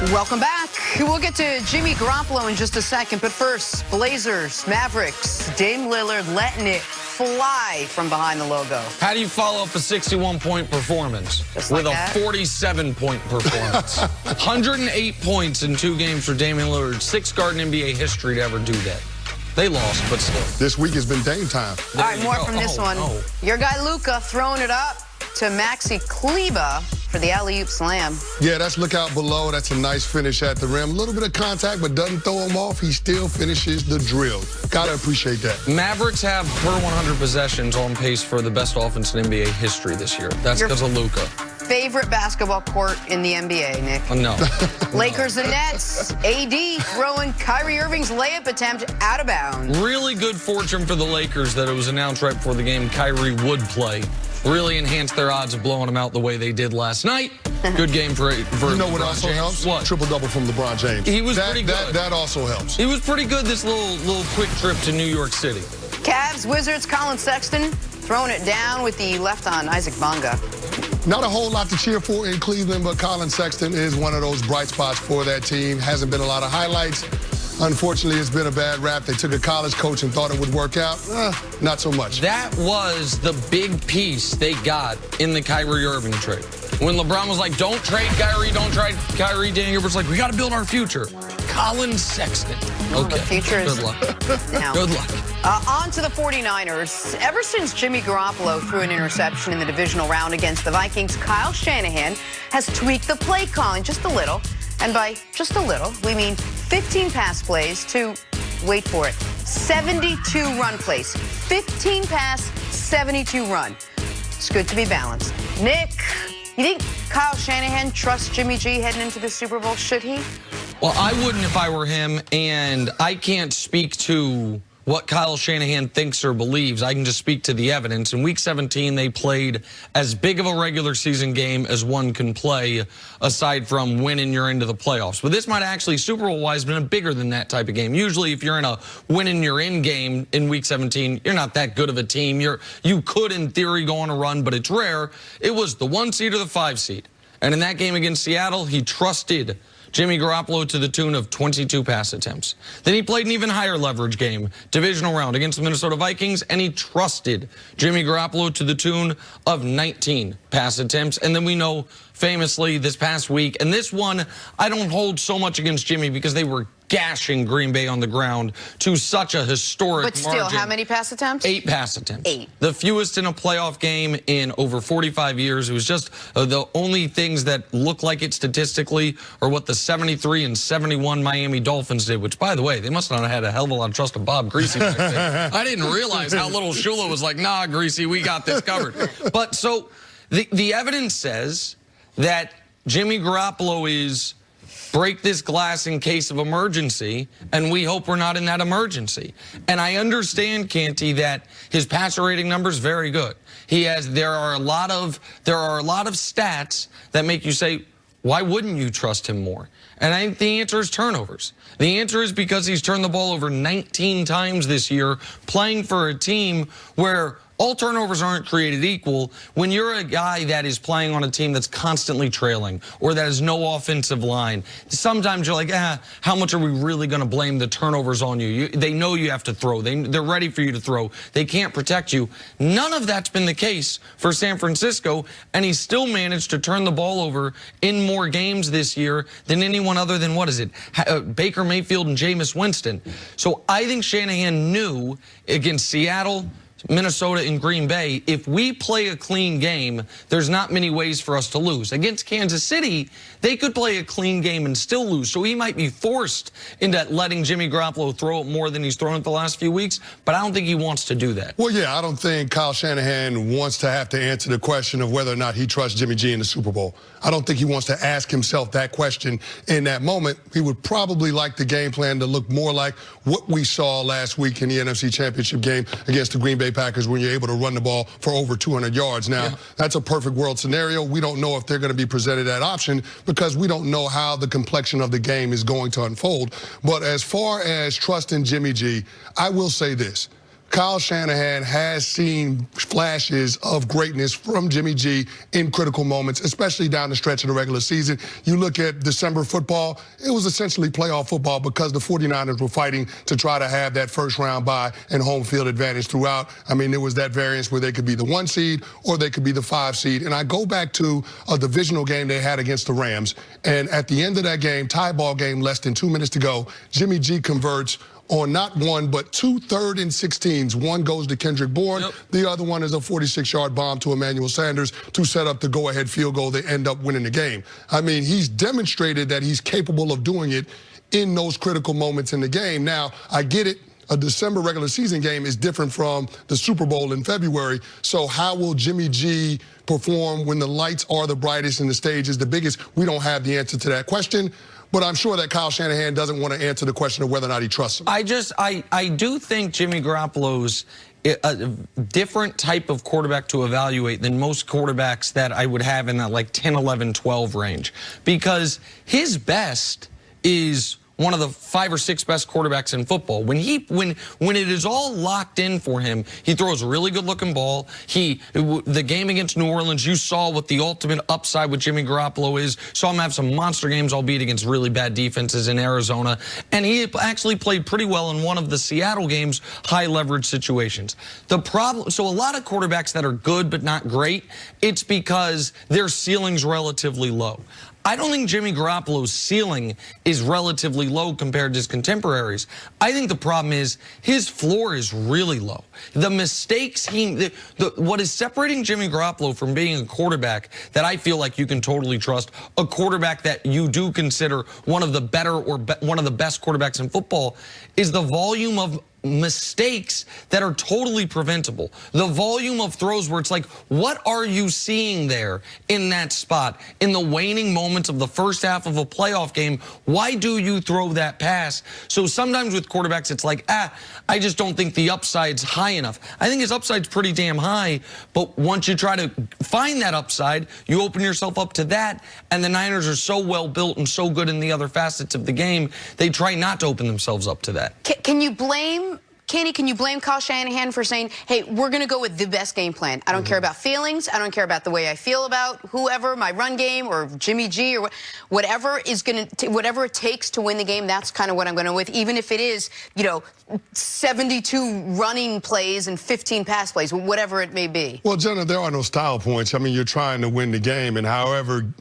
Welcome back. We'll get to Jimmy Garoppolo in just a second, but first, Blazers, Mavericks, Dame Lillard letting it fly from behind the logo. How do you follow up a 61-point performance with a 47-point performance? 108 points in 2 games for Damian Lillard, 6th guard in NBA history to ever do that. They lost, but still. This week has been Dame time. All right, more from this one. No. Your guy Luka throwing it up to Maxi Kleber for the alley-oop slam. Yeah, that's look out below. That's a nice finish at the rim. A little bit of contact, but doesn't throw him off. He still finishes the drill. Gotta appreciate that. Mavericks have, per 100 possessions, on pace for the best offense in NBA history this year. That's because of Luka. Favorite basketball court in the NBA, Nick? No. Lakers and Nets. AD throwing Kyrie Irving's layup attempt out of bounds. Really good fortune for the Lakers that it was announced right before the game Kyrie would play. Really enhanced their odds of blowing them out the way they did last night. Good game for You know what LeBron also James. helps? What? Triple-double from LeBron James. He was pretty good. That also helps. He was pretty good this little quick trip to New York City. Cavs, Wizards, Colin Sexton throwing it down with the left on Isaac Bonga. Not a whole lot to cheer for in Cleveland, but Colin Sexton is one of those bright spots for that team. Hasn't been a lot of highlights. Unfortunately, it's been a bad rap. They took a college coach and thought it would work out. Not so much. That was the big piece they got in the Kyrie Irving trade. When LeBron was like, don't trade Kyrie, don't trade Kyrie, Dan Gilbert's like, we got to build our future. Colin Sexton. Okay. The future is Good luck. now. Good luck. On to the 49ers. Ever since Jimmy Garoppolo threw an interception in the divisional round against the Vikings, Kyle Shanahan has tweaked the play calling just a little. And by just a little, we mean 15 pass plays to, wait for it, 72 run plays. 15 pass, 72 run. It's good to be balanced. Nick, you think Kyle Shanahan trusts Jimmy G heading into the Super Bowl? Should he? Well, I wouldn't if I were him, and I can't speak to what Kyle Shanahan thinks or believes. I can just speak to the evidence. In Week 17, they played as big of a regular season game as one can play, aside from winning you're into the playoffs. But this might actually, Super Bowl-wise, been a bigger than that type of game. Usually, if you're in a winning you're in game in Week 17, you're not that good of a team. You could, in theory, go on a run, but it's rare. It was the 1 seed or the 5 seed. And in that game against Seattle, he trusted Jimmy Garoppolo to the tune of 22 pass attempts. Then he played an even higher leverage game, divisional round against the Minnesota Vikings, and he trusted Jimmy Garoppolo to the tune of 19 pass attempts. And then we know famously this past week, and this one I don't hold so much against Jimmy because they were gashing Green Bay on the ground to such a historic But still, margin. how many pass attempts? 8 pass attempts. 8. The fewest in a playoff game in over 45 years. It was just the only things that look like it statistically are what the 73 and 71 Miami Dolphins did, which, by the way, they must not have had a hell of a lot of trust in Bob Greasy back then. I didn't realize how little Shula was like, nah, Greasy, we got this covered. But so the evidence says that Jimmy Garoppolo is break this glass in case of emergency, and we hope we're not in that emergency. And I understand, Canty, that his passer rating number is very good. There are a lot of stats that make you say, why wouldn't you trust him more? And I think the answer is turnovers. The answer is because he's turned the ball over 19 times this year, playing for a team where all turnovers aren't created equal. When you're a guy that is playing on a team that's constantly trailing or that has no offensive line, sometimes you're like, how much are we really going to blame the turnovers on you? They know you have to throw. They're ready for you to throw. They can't protect you. None of that's been the case for San Francisco, and he still managed to turn the ball over in more games this year than anyone other than, what is it, Baker Mayfield and Jameis Winston. So I think Shanahan knew against Seattle, Minnesota, and Green Bay, if we play a clean game, there's not many ways for us to lose. Against Kansas City, they could play a clean game and still lose. So he might be forced into letting Jimmy Garoppolo throw it more than he's thrown it the last few weeks, but I don't think he wants to do that. Well, yeah, I don't think Kyle Shanahan wants to have to answer the question of whether or not he trusts Jimmy G in the Super Bowl. I don't think he wants to ask himself that question in that moment. He would probably like the game plan to look more like what we saw last week in the NFC Championship game against the Green Bay Packers, when you're able to run the ball for over 200 yards. Now, that's a perfect world scenario. We don't know if they're going to be presented that option because we don't know how the complexion of the game is going to unfold. But as far as trusting Jimmy G, I will say this. Kyle Shanahan has seen flashes of greatness from Jimmy G in critical moments, especially down the stretch of the regular season. You look at December football, it was essentially playoff football because the 49ers were fighting to try to have that first round bye and home field advantage throughout. I mean, there was that variance where they could be the 1 seed or they could be the 5 seed. And I go back to a divisional game they had against the Rams. And at the end of that game, tie ball game, less than 2 minutes to go, Jimmy G converts on not one, but 2 3rd and 16s. One goes to Kendrick Bourne. Yep. The other one is a 46-yard bomb to Emmanuel Sanders to set up the go-ahead field goal. They end up winning the game. I mean, he's demonstrated that he's capable of doing it in those critical moments in the game. Now, I get it. A December regular season game is different from the Super Bowl in February. So how will Jimmy G perform when the lights are the brightest and the stage is the biggest? We don't have the answer to that question. But I'm sure that Kyle Shanahan doesn't want to answer the question of whether or not he trusts him. I do think Jimmy Garoppolo's a different type of quarterback to evaluate than most quarterbacks that I would have in that like 10, 11, 12 range. Because his best is one of the 5 or 6 best quarterbacks in football. When it is all locked in for him, he throws a really good-looking ball. The game against New Orleans, you saw what the ultimate upside with Jimmy Garoppolo is. Saw him have some monster games, albeit against really bad defenses in Arizona. And he actually played pretty well in one of the Seattle games, high-leverage situations. So a lot of quarterbacks that are good but not great, it's because their ceiling's relatively low. I don't think Jimmy Garoppolo's ceiling is relatively low compared to his contemporaries. I think the problem is his floor is really low. The mistakes what is separating Jimmy Garoppolo from being a quarterback that I feel like you can totally trust, a quarterback that you do consider one of the better or one of the best quarterbacks in football, is the volume of mistakes that are totally preventable. The volume of throws where it's like, what are you seeing there in that spot? In the waning moments of the first half of a playoff game, why do you throw that pass? So sometimes with quarterbacks, it's like, I just don't think the upside's high enough. I think his upside's pretty damn high, but once you try to find that upside, you open yourself up to that, and the Niners are so well built and so good in the other facets of the game, they try not to open themselves up to that. Can you blame Kenny, can you blame Kyle Shanahan for saying, hey, we're going to go with the best game plan? I don't care about feelings. I don't care about the way I feel about whoever, my run game or Jimmy G or whatever is going to, whatever it takes to win the game, that's kind of what I'm going to with, even if it is, 72 running plays and 15 pass plays, whatever it may be. Well, Jenna, there are no style points. I mean, you're trying to win the game, and however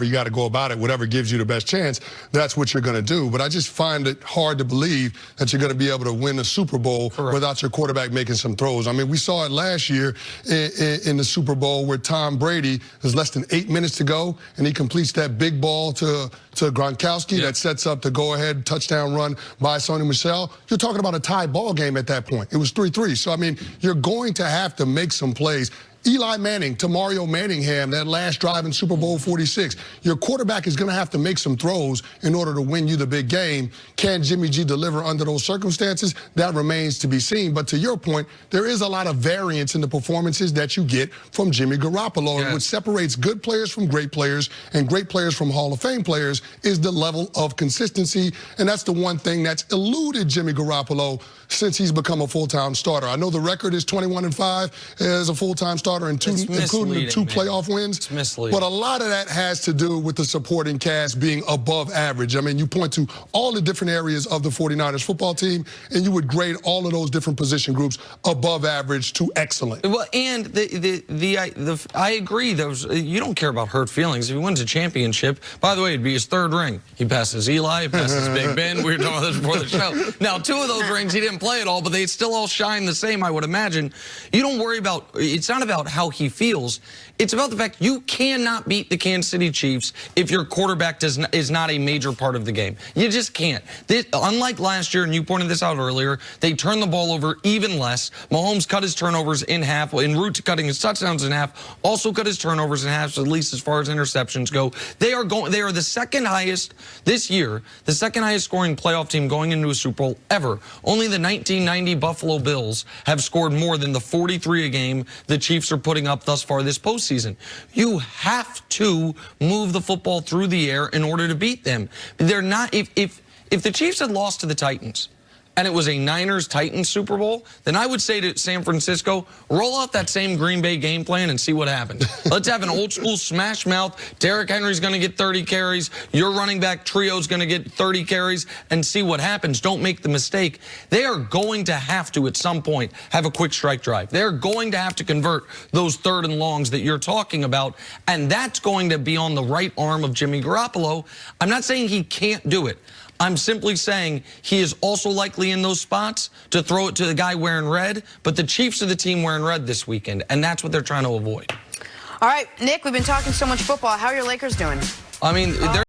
you got to go about it, whatever gives you the best chance, that's what you're going to do. But I just find it hard to believe that you're going to be able to win a Super Bowl without your quarterback making some throws. I mean, we saw it last year in the Super Bowl where Tom Brady, there's less than 8 minutes to go, and he completes that big ball to Gronkowski that sets up the go-ahead touchdown run by Sony Michel. You're talking about a tie ball game at that point. It was 3-3. So, I mean, you're going to have to make some plays. Eli Manning to Mario Manningham, that last drive in Super Bowl 46. Your quarterback is going to have to make some throws in order to win you the big game. Can Jimmy G deliver under those circumstances? That remains to be seen. But to your point, there is a lot of variance in the performances that you get from Jimmy Garoppolo. And what separates good players from great players and great players from Hall of Fame players is the level of consistency. And that's the one thing that's eluded Jimmy Garoppolo since he's become a full-time starter. I know the record is 21-5 as a full-time starter, including the 2 playoff wins. It's misleading. But a lot of that has to do with the supporting cast being above average. I mean, you point to all the different areas of the 49ers football team, and you would grade all of those different position groups above average to excellent. Well, and I agree. You don't care about hurt feelings. If he wins a championship, by the way, it'd be his 3rd ring. He passes Eli, he passes Big Ben. We were talking about this before the show. Now, 2 of those rings he didn't play at all, but they still all shine the same, I would imagine. You don't worry about, it's not about how he feels. It's about the fact you cannot beat the Kansas City Chiefs if your quarterback is not a major part of the game. You just can't. Unlike last year, and you pointed this out earlier, they turned the ball over even less. Mahomes cut his turnovers in half, en route to cutting his touchdowns in half, also cut his turnovers in half, at least as far as interceptions go. They are the second highest this year, the second highest scoring playoff team going into a Super Bowl ever. Only the 1990 Buffalo Bills have scored more than the 43 a game the Chiefs are putting up thus far this postseason. You have to move the football through the air in order to beat them. They're not. If the Chiefs had lost to the Titans, and it was a Niners-Titans Super Bowl, then I would say to San Francisco, roll out that same Green Bay game plan and see what happens. Let's have an old-school smash mouth. Derrick Henry's going to get 30 carries. Your running back trio's going to get 30 carries and see what happens. Don't make the mistake. They are going to have to, at some point, have a quick strike drive. They're going to have to convert those third and longs that you're talking about, and that's going to be on the right arm of Jimmy Garoppolo. I'm not saying he can't do it. I'm simply saying he is also likely in those spots to throw it to the guy wearing red, but the Chiefs are the team wearing red this weekend, and that's what they're trying to avoid. All right, Nick, we've been talking so much football. How are your Lakers doing? I mean, they're